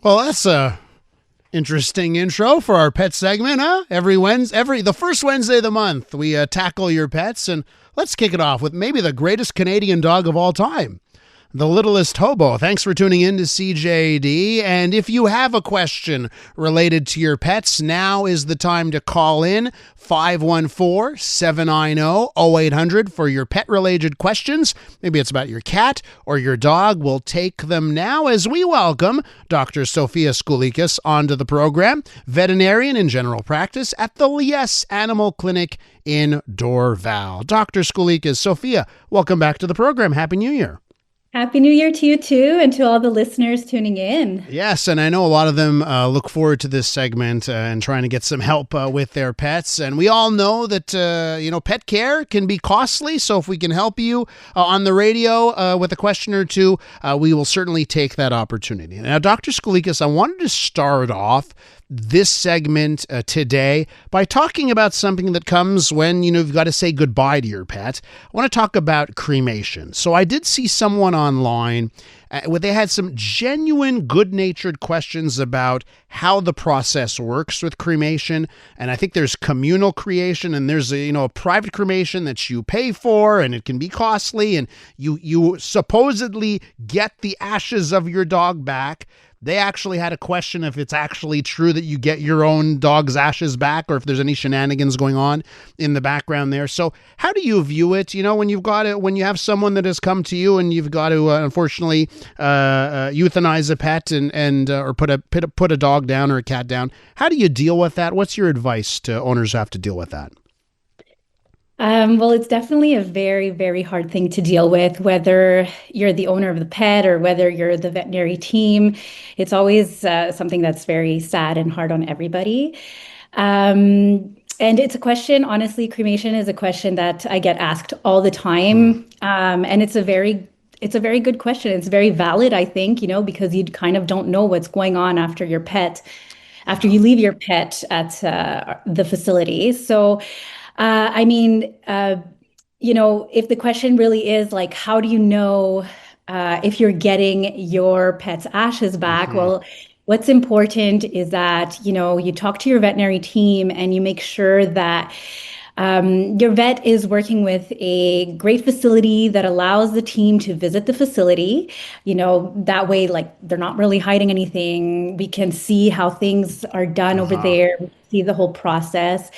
Well, that's a interesting intro for our pet segment, huh? The first Wednesday of the month, we tackle your pets, and let's kick it off with maybe the greatest Canadian dog of all time, the littlest hobo. Thanks for tuning in to CJD. And if you have a question related to your pets, now is the time to call in 514-790-0800 for your pet-related questions. Maybe it's about your cat or your dog. We'll take them now as we welcome Dr. Sophia Skoulikas onto the program, veterinarian in general practice at the Liesse Animal Clinic in Dorval. Dr. Skoulikas, Sophia, welcome back to the program. Happy New Year. Happy New Year to you too, and to all the listeners tuning in. Yes, and I know a lot of them look forward to this segment and trying to get some help with their pets. And we all know that, pet care can be costly. So if we can help you on the radio with a question or two, we will certainly take that opportunity. Now, Dr. Skoulikas, I wanted to start off this segment today by talking about something that comes when, you've got to say goodbye to your pet. I want to talk about cremation. So I did see someone online where they had some genuine good-natured questions about how the process works with cremation. And I think there's communal cremation and there's a private cremation that you pay for, and it can be costly, and you supposedly get the ashes of your dog back. They actually had a question if it's actually true that you get your own dog's ashes back, or if there's any shenanigans going on in the background there. So how do you view it? When when you have someone that has come to you and you've got to unfortunately euthanize a pet and or put a dog down or a cat down. How do you deal with that? What's your advice to owners who have to deal with that? Well, it's definitely a very, very hard thing to deal with, whether you're the owner of the pet or whether you're the veterinary team. It's always something that's very sad and hard on everybody. And it's a question, honestly, cremation is a question that I get asked all the time. And it's a very good question. It's very valid, I think, because you kind of don't know what's going on after you leave your pet at the facility. So if the question really is like, how do you know if you're getting your pet's ashes back? Well, what's important is that, you talk to your veterinary team and you make sure that your vet is working with a great facility that allows the team to visit the facility. That way, like, they're not really hiding anything. We can see how things are done over there, we see the whole process.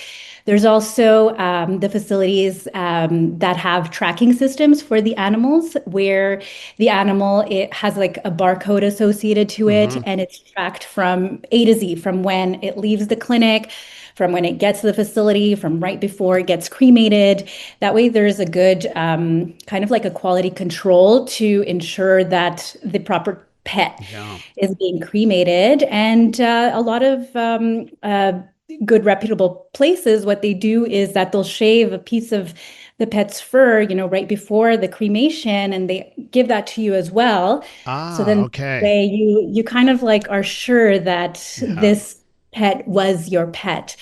There's also the facilities that have tracking systems for the animals, where the animal, it has like a barcode associated to it, and it's tracked from A to Z, from when it leaves the clinic, from when it gets to the facility, from right before it gets cremated. That way there's a good kind of like a quality control to ensure that the proper pet is being cremated. And a lot of good reputable places, what they do is that they'll shave a piece of the pet's fur, right before the cremation, and they give that to you as well. So then you kind of like are sure that this pet was your pet.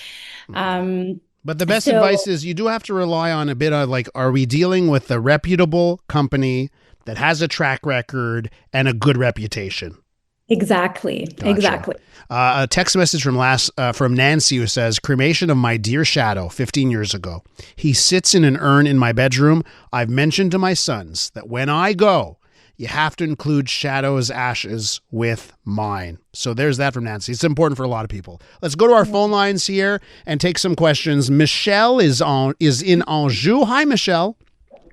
But the best advice is you do have to rely on a bit of like, are we dealing with a reputable company that has a track record and a good reputation? Exactly. Gotcha. Exactly. A text message from Nancy who says, cremation of my dear Shadow 15 years ago. He sits in an urn in my bedroom. I've mentioned to my sons that when I go, you have to include Shadow's ashes with mine. So there's that from Nancy. It's important for a lot of people. Let's go to our phone lines here and take some questions. Michelle is in Anjou. Hi, Michelle.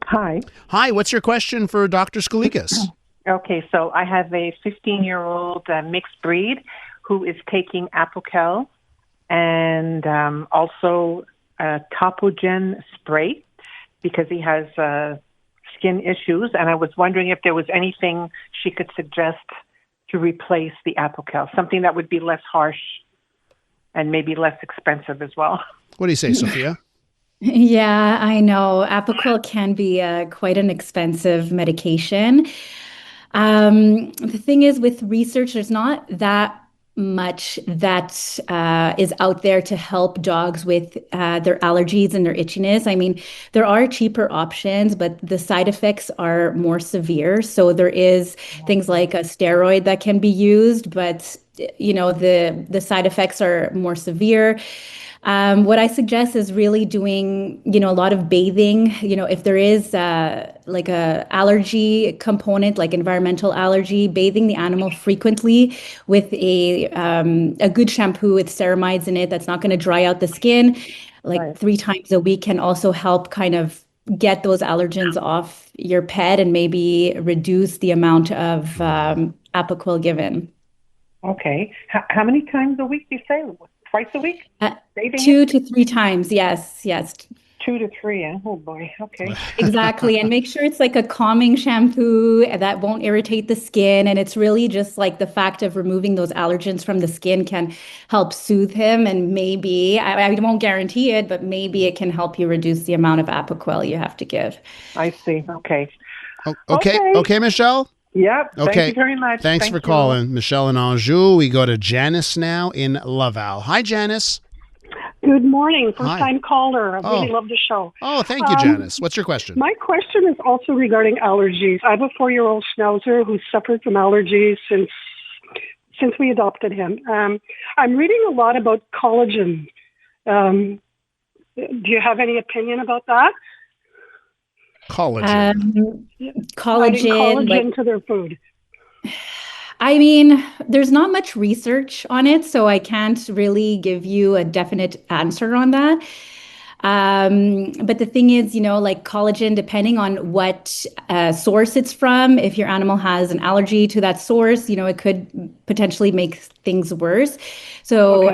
Hi. Hi, what's your question for Dr. Skoulikas? Okay, so I have a 15-year-old mixed breed who is taking Apoquel and also Topogen spray because he has skin issues. And I was wondering if there was anything she could suggest to replace the Apoquel, something that would be less harsh and maybe less expensive as well. What do you say, Sophia? Yeah, I know. Apoquel can be quite an expensive medication. The thing is, with research, there's not that much that is out there to help dogs with their allergies and their itchiness. I mean, there are cheaper options, but the side effects are more severe. So there is things like a steroid that can be used, but the side effects are more severe. What I suggest is really doing, a lot of bathing. If there is like a allergy component, like environmental allergy, bathing the animal frequently with a good shampoo with ceramides in it that's not going to dry out the skin, like Right. 3 times a week can also help kind of get those allergens off your pet and maybe reduce the amount of Apoquel given. Okay. How many times a week do you say? Twice a week? Bathing 2 to 3 times. Yes. 2 to 3. Oh boy. Okay. Exactly. And make sure it's like a calming shampoo that won't irritate the skin. And it's really just like the fact of removing those allergens from the skin can help soothe him. And maybe, I won't guarantee it, but maybe it can help you reduce the amount of Apoquel you have to give. I see. Okay. Okay, Michelle? Yep. Okay. Thank you very much. Thanks for calling, Michelle in Anjou. We go to Janice now in Laval. Hi, Janice. Good morning. Hi. First-time caller. I really love the show. Oh, thank you, Janice. What's your question? My question is also regarding allergies. I have a 4-year-old schnauzer who suffered from allergies since we adopted him. I'm reading a lot about collagen. Do you have any opinion about that? Collagen. Adding collagen to their food. I mean, there's not much research on it, so I can't really give you a definite answer on that. But the thing is, like collagen, depending on what source it's from, if your animal has an allergy to that source, it could potentially make things worse. So,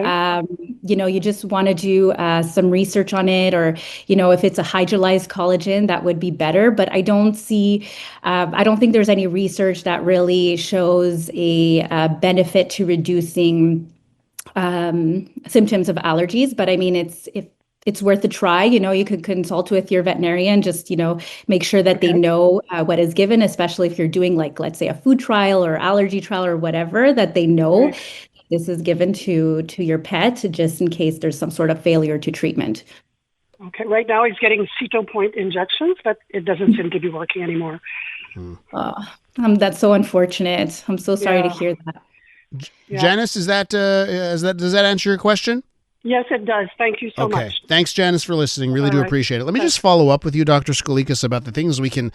you just want to do some research on it, or, if it's a hydrolyzed collagen, that would be better. But I don't think there's any research that really shows a benefit to reducing symptoms of allergies. But I mean, it's worth a try. You could consult with your veterinarian, just, make sure that they know what is given, especially if you're doing like, let's say a food trial or allergy trial or whatever, that they know this is given to your pet just in case there's some sort of failure to treatment. Okay. Right now he's getting Ceto Point injections, but it doesn't seem to be working anymore. That's so unfortunate. I'm so sorry to hear that. Janice, does that answer your question? Yes, it does. Thank you so much. Okay. Thanks, Janice, for listening. Really do appreciate it. Let me just follow up with you, Dr. Skoulikas, about the things we can,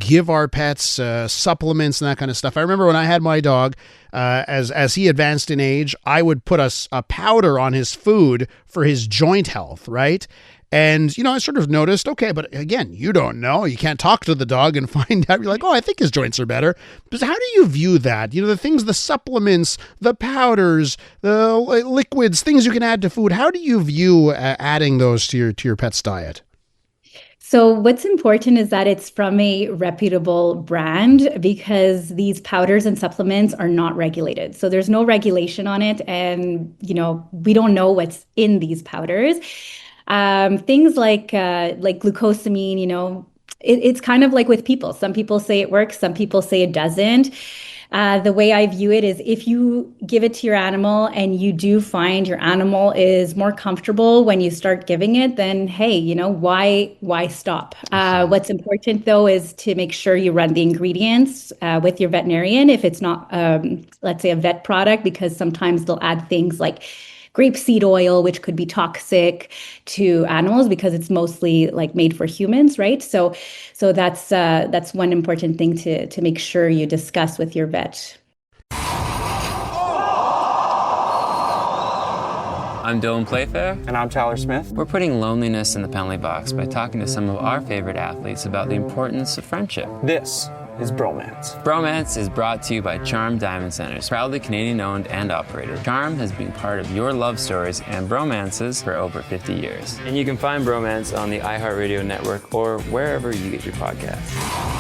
give our pets, supplements and that kind of stuff. I remember when I had my dog, as he advanced in age, I would put a powder on his food for his joint health, right? And, I sort of noticed, okay, but again, you don't know. You can't talk to the dog and find out. You're like, oh, I think his joints are better. But how do you view that? The things, the supplements, the powders, the liquids, things you can add to food. How do you view adding those to your pet's diet? So what's important is that it's from a reputable brand, because these powders and supplements are not regulated. So there's no regulation on it. And, we don't know what's in these powders. Things like glucosamine, it's kind of like with people. Some people say it works, some people say it doesn't. The way I view it is, if you give it to your animal and you do find your animal is more comfortable when you start giving it, then hey, why stop? What's important though is to make sure you run the ingredients with your veterinarian if it's not, let's say, a vet product, because sometimes they'll add things like grapeseed oil, which could be toxic to animals because it's mostly like made for humans, right? So that's one important thing to make sure you discuss with your vet. I'm Dylan Playfair. And I'm Tyler Smith. We're putting loneliness in the penalty box by talking to some of our favorite athletes about the importance of friendship. This is Bromance. Bromance is brought to you by Charm Diamond Centers, proudly Canadian-owned and operated. Charm has been part of your love stories and bromances for over 50 years. And you can find Bromance on the iHeartRadio network or wherever you get your podcasts.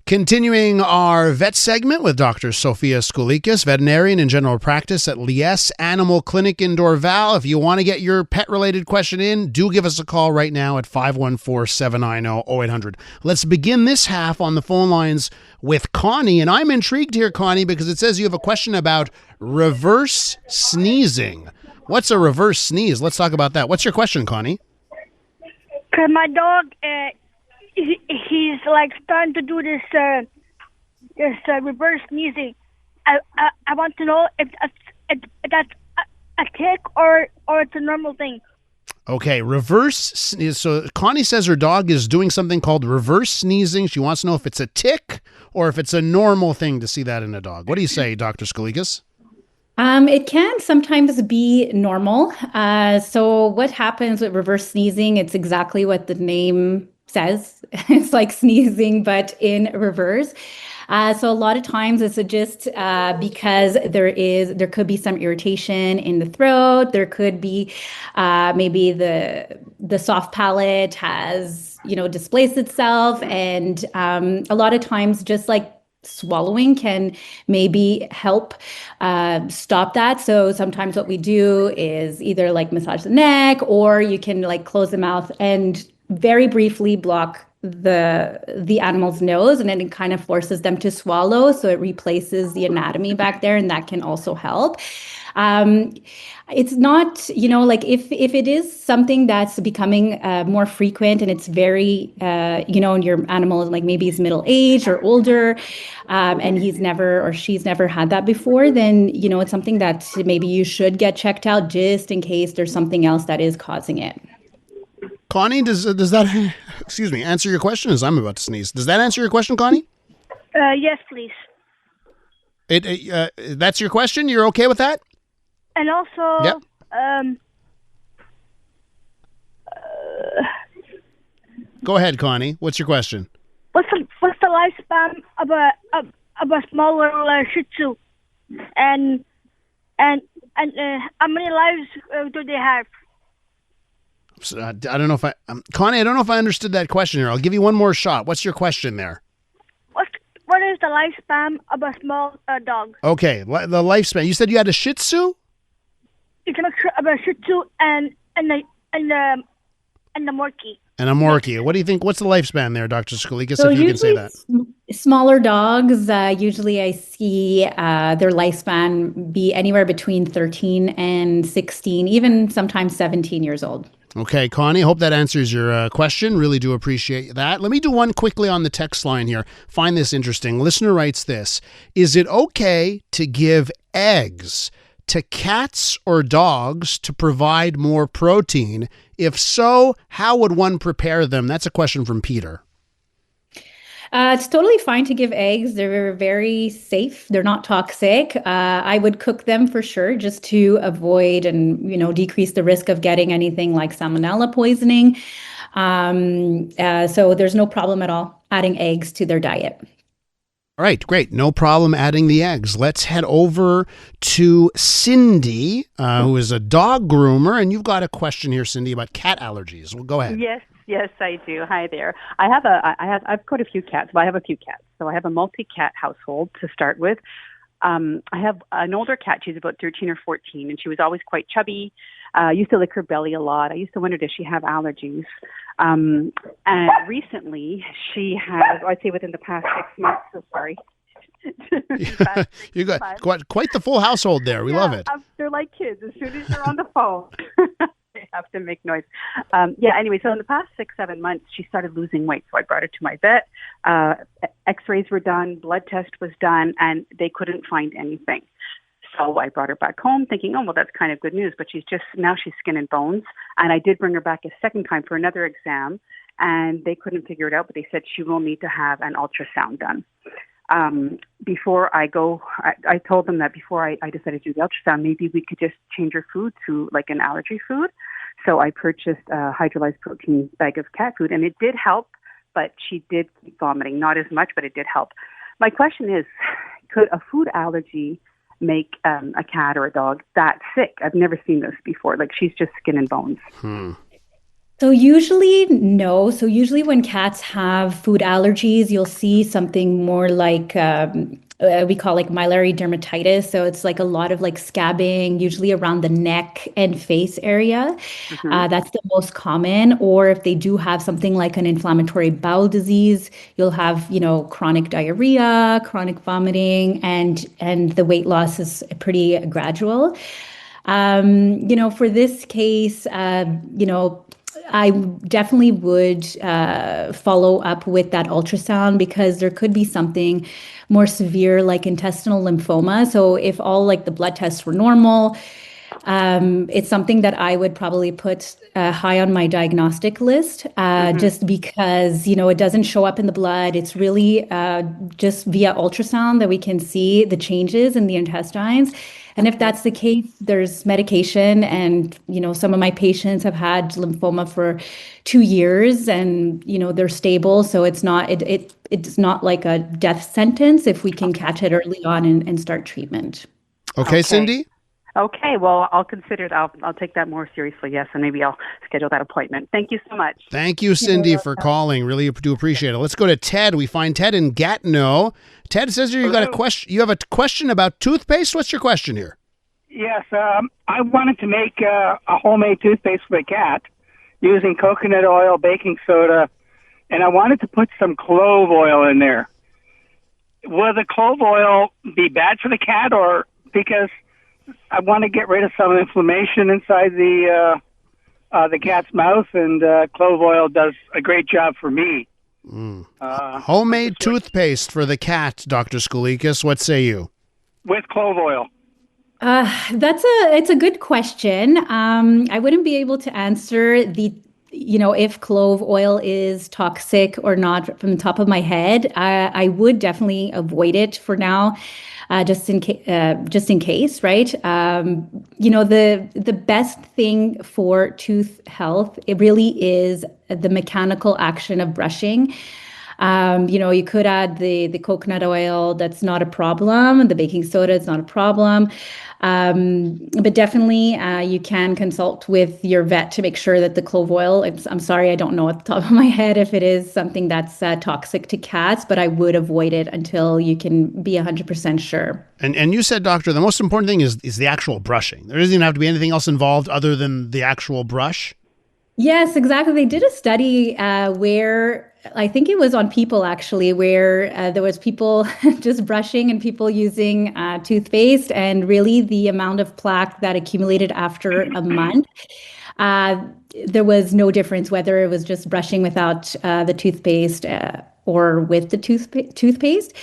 Continuing our vet segment with Dr. Sophia Skoulikas, veterinarian in general practice at Liesse Animal Clinic in Dorval. If you want to get your pet-related question in, do give us a call right now at 514-790-0800. Let's begin this half on the phone lines with Connie. And I'm intrigued here, Connie, because it says you have a question about reverse sneezing. What's a reverse sneeze? Let's talk about that. What's your question, Connie? Cause my dog, he's like starting to do this There's reverse sneezing. I want to know if that's a tick or it's a normal thing. Okay, so Connie says her dog is doing something called reverse sneezing. She wants to know if it's a tick or if it's a normal thing to see that in a dog. What do you say, Dr. Skoulikas? It can sometimes be normal. So what happens with reverse sneezing? It's exactly what the name says. It's like sneezing, but in reverse. So a lot of times it's just because there could be some irritation in the throat. There could be maybe the soft palate has, displaced itself. And a lot of times just like swallowing can maybe help stop that. So sometimes what we do is either like massage the neck, or you can like close the mouth and very briefly block the animal's nose, and then it kind of forces them to swallow, so it replaces the anatomy back there, and that can also help. It's not, like if it is something that's becoming more frequent and it's very, and your animal is like maybe is middle age or older, and he's never or she's never had that before, then, it's something that maybe you should get checked out just in case there's something else that is causing it. Connie, does that, answer your question as I'm about to sneeze? Does that answer your question, Connie? Yes, please. That's your question? You're okay with that? And also, yep. Go ahead, Connie. What's your question? What's the lifespan of a small little Shih Tzu, and how many lives do they have? I don't know if Connie, I don't know if I understood that question here. I'll give you one more shot. What's your question there? What is the lifespan of a small dog? Okay, the lifespan. You said you had a Shih Tzu? It's a Shih Tzu and the Morkie. And a Morkie. What do you think? What's the lifespan there, Dr. Skoulikas, so if you can say that? Smaller dogs, usually I see their lifespan be anywhere between 13 and 16, even sometimes 17 years old. Okay, Connie, hope that answers your question. Really do appreciate that. Let me do one quickly on the text line here. Find this interesting. Listener writes this: is it okay to give eggs to cats or dogs to provide more protein? If so, how would one prepare them? That's a question from Peter. It's totally fine to give eggs. They're very safe. They're not toxic. I would cook them for sure, just to avoid and, decrease the risk of getting anything like salmonella poisoning. So there's no problem at all adding eggs to their diet. All right, great. No problem adding the eggs. Let's head over to Cindy, who is a dog groomer. And you've got a question here, Cindy, about cat allergies. Well, go ahead. Yes, I do. Hi there. I've got a few cats. Well, I have a few cats. So I have a multi-cat household to start with. I have an older cat. She's about 13 or 14, and she was always quite chubby. I used to lick her belly a lot. I used to wonder, does she have allergies? And recently, she has, I'd say within the past 6 months, You got quite the full household there. We love it. They're like kids. As soon as they're on the phone, they have to make noise. Anyway, so in the past 6-7 months, she started losing weight. So I brought her to my vet. X-rays were done, blood test was done, and they couldn't find anything. So I brought her back home thinking, oh, well, that's kind of good news. But she's skin and bones. And I did bring her back a second time for another exam, and they couldn't figure it out. But they said she will need to have an ultrasound done. Before I go, I told them that before I decided to do the ultrasound, maybe we could just change her food to like an allergy food. So I purchased a hydrolyzed protein bag of cat food, and it did help, but she did keep vomiting. Not as much, but it did help. My question is, could a food allergy make a cat or a dog that sick? I've never seen this before. Like, she's just skin and bones. So usually, no. So usually when cats have food allergies, you'll see something more like we call like miliary dermatitis. So it's like a lot of like scabbing, usually around the neck and face area. That's the most common. Or if they do have something like an inflammatory bowel disease, you'll have, chronic diarrhea, chronic vomiting, and the weight loss is pretty gradual. For this case, I definitely would follow up with that ultrasound because there could be something more severe like intestinal lymphoma. So if all like the blood tests were normal, it's something that I would probably put high on my diagnostic list, just because, it doesn't show up in the blood. It's really just via ultrasound that we can see the changes in the intestines. And if that's the case, there's medication. And, some of my patients have had lymphoma for 2 years and, they're stable. So it's not, it's not like a death sentence if we can catch it early on and start treatment. Okay, Cindy? Okay, well, I'll consider it. I'll take that more seriously, yes, and maybe I'll schedule that appointment. Thank you so much. Thank you, Cindy, for calling. Really do appreciate it. Let's go to Ted. We find Ted in Gatineau. Ted says you got a question. You have a question about toothpaste. What's your question here? Yes, I wanted to make a homemade toothpaste for the cat using coconut oil, baking soda, and I wanted to put some clove oil in there. Will the clove oil be bad for the cat, or because I want to get rid of some inflammation inside the cat's mouth, and clove oil does a great job for me. Homemade toothpaste for the cat, Dr. Skoulikas. What say you? With clove oil. It's a good question. I wouldn't be able to answer if clove oil is toxic or not from the top of my head. I would definitely avoid it for now. Just in case, right? The best thing for tooth health, it really is the mechanical action of brushing. You could add the coconut oil, that's not a problem. The baking soda, it's not a problem. But definitely you can consult with your vet to make sure that the clove oil, I'm sorry, I don't know at the top of my head if it is something that's toxic to cats, but I would avoid it until you can be 100% sure. And you said, doctor, the most important thing is the actual brushing. There doesn't have to be anything else involved other than the actual brush? Yes, exactly. They did a study where I think it was on people actually, where there was people just brushing and people using toothpaste, and really the amount of plaque that accumulated after a month, there was no difference whether it was just brushing without the toothpaste or with the toothpaste.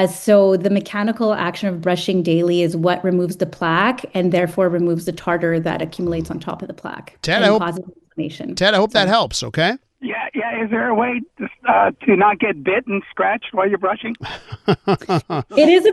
So the mechanical action of brushing daily is what removes the plaque and therefore removes the tartar that accumulates on top of the plaque. Ted, I hope that helps, okay? Yeah. Is there a way to not get bit and scratched while you're brushing? It is a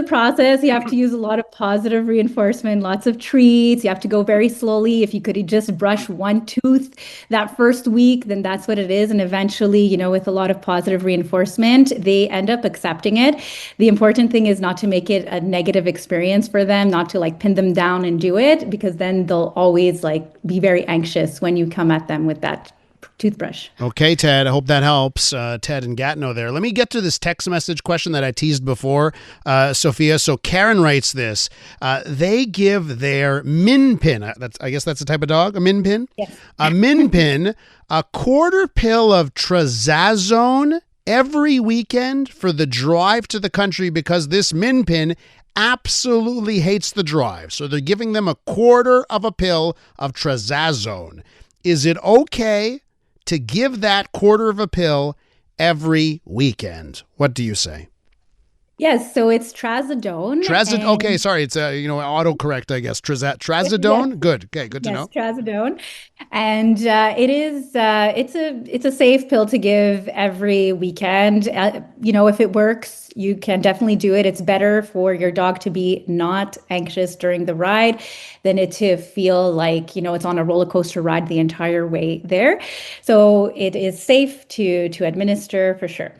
process. You have to use a lot of positive reinforcement, lots of treats. You have to go very slowly. If you could just brush one tooth that first week, then that's what it is. And eventually, with a lot of positive reinforcement, they end up accepting it. The important thing is not to make it a negative experience for them, not to pin them down and do it, because then they'll always be very anxious when you come at them with that toothbrush. Okay, Ted, I hope that helps. Ted and Gatineau there. Let me get to this text message question that I teased before, Sophia. So Karen writes this. They give their min pin, I guess that's a type of dog, a min pin? Yes. A min pin, a quarter pill of trazodone every weekend for the drive to the country because this min pin absolutely hates the drive. So they're giving them a quarter of a pill of trazodone. Is it okay to give that quarter of a pill every weekend? What do you say? Yes, so it's trazodone. Okay, sorry, it's autocorrect, I guess. Trazodone. Yes. Good. Okay, good to know. Yes, trazodone, and it's a safe pill to give every weekend. If it works, you can definitely do it. It's better for your dog to be not anxious during the ride than it to feel like it's on a roller coaster ride the entire way there. So it is safe to administer for sure.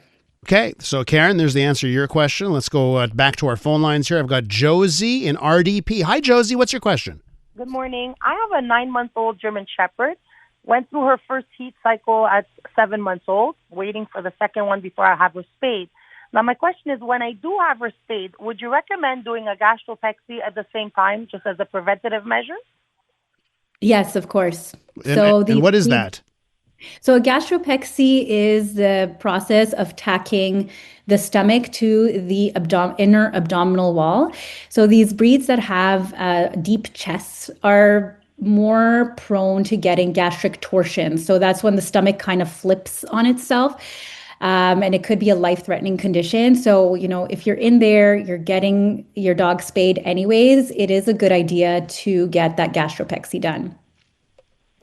Okay, so Karen, there's the answer to your question. Let's go back to our phone lines here. I've got Josie in RDP. Hi, Josie. What's your question? Good morning. I have a 9-month-old German Shepherd. Went through her first heat cycle at 7 months old, waiting for the second one before I have her spayed. Now, my question is, when I do have her spayed, would you recommend doing a gastropexy at the same time, just as a preventative measure? Yes, of course. And what is that? So a gastropexy is the process of tacking the stomach to the inner abdominal wall. So these breeds that have deep chests are more prone to getting gastric torsion. So that's when the stomach kind of flips on itself. And it could be a life-threatening condition. So, if you're in there, you're getting your dog spayed anyways, it is a good idea to get that gastropexy done.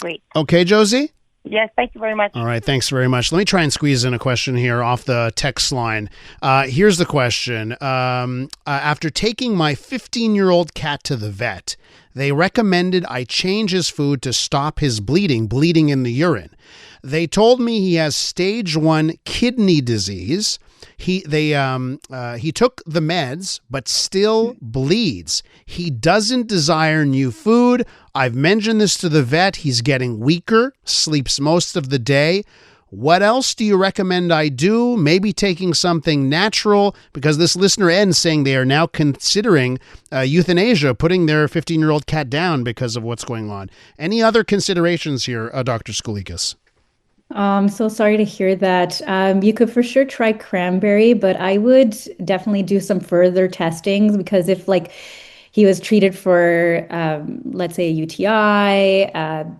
Great. Okay, Josie? Yes, thank you very much. All right, thanks very much. Let me try and squeeze in a question here off the text line. Here's the question. After taking my 15-year-old cat to the vet, they recommended I change his food to stop his bleeding in the urine. They told me he has stage 1 kidney disease. He took the meds, but still bleeds. He doesn't desire new food. I've mentioned this to the vet. He's getting weaker, sleeps most of the day. What else do you recommend I do? Maybe taking something natural, because this listener ends saying they are now considering euthanasia, putting their 15-year-old cat down because of what's going on. Any other considerations here, Dr. Skoulikas? So sorry to hear that. You could for sure try cranberry, but I would definitely do some further testings, because if he was treated for, let's say, a UTI,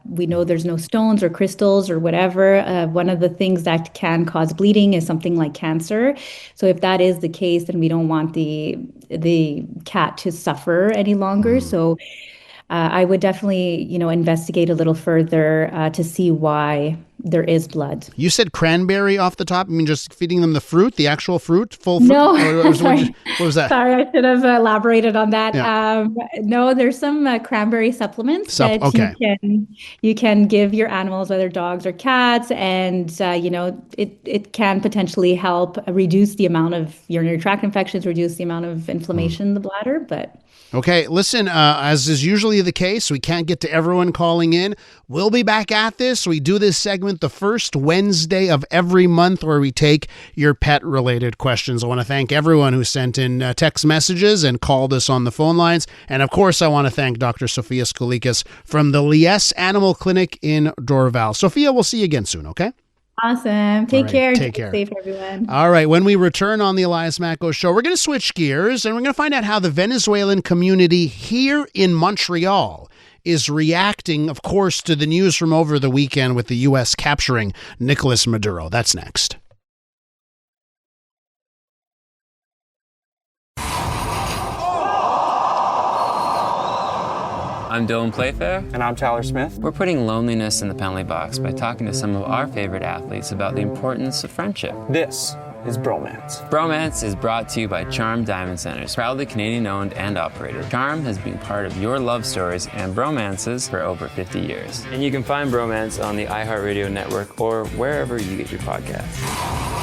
we know there's no stones or crystals or whatever. One of the things that can cause bleeding is something like cancer. So if that is the case, then we don't want the cat to suffer any longer. So I would definitely, investigate a little further to see why there is blood. You said cranberry off the top? I mean, just feeding them the fruit, the actual fruit, full fruit? No, what was that? Sorry, I should have elaborated on that. Yeah. No, there's some cranberry supplements that you can give your animals, whether dogs or cats, and it can potentially help reduce the amount of urinary tract infections, reduce the amount of inflammation in the bladder, but... Okay, listen, as is usually the case, we can't get to everyone calling in. We'll be back at this. We do this segment the first Wednesday of every month, where we take your pet-related questions. I want to thank everyone who sent in text messages and called us on the phone lines. And of course, I want to thank Dr. Sophia Skoulikas from the Liesse Animal Clinic in Dorval. Sophia, we'll see you again soon, okay? Awesome. Take care. Take care. Stay safe, everyone. All right. When we return on the Elias Makos Show, we're going to switch gears and we're going to find out how the Venezuelan community here in Montreal is reacting, of course, to the news from over the weekend with the U.S. capturing Nicolas Maduro. That's next. I'm Dylan Playfair. And I'm Tyler Smith. We're putting loneliness in the penalty box by talking to some of our favorite athletes about the importance of friendship. This is Bromance. Bromance is brought to you by Charm Diamond Centers, proudly Canadian-owned and operated. Charm has been part of your love stories and bromances for over 50 years. And you can find Bromance on the iHeartRadio network or wherever you get your podcasts.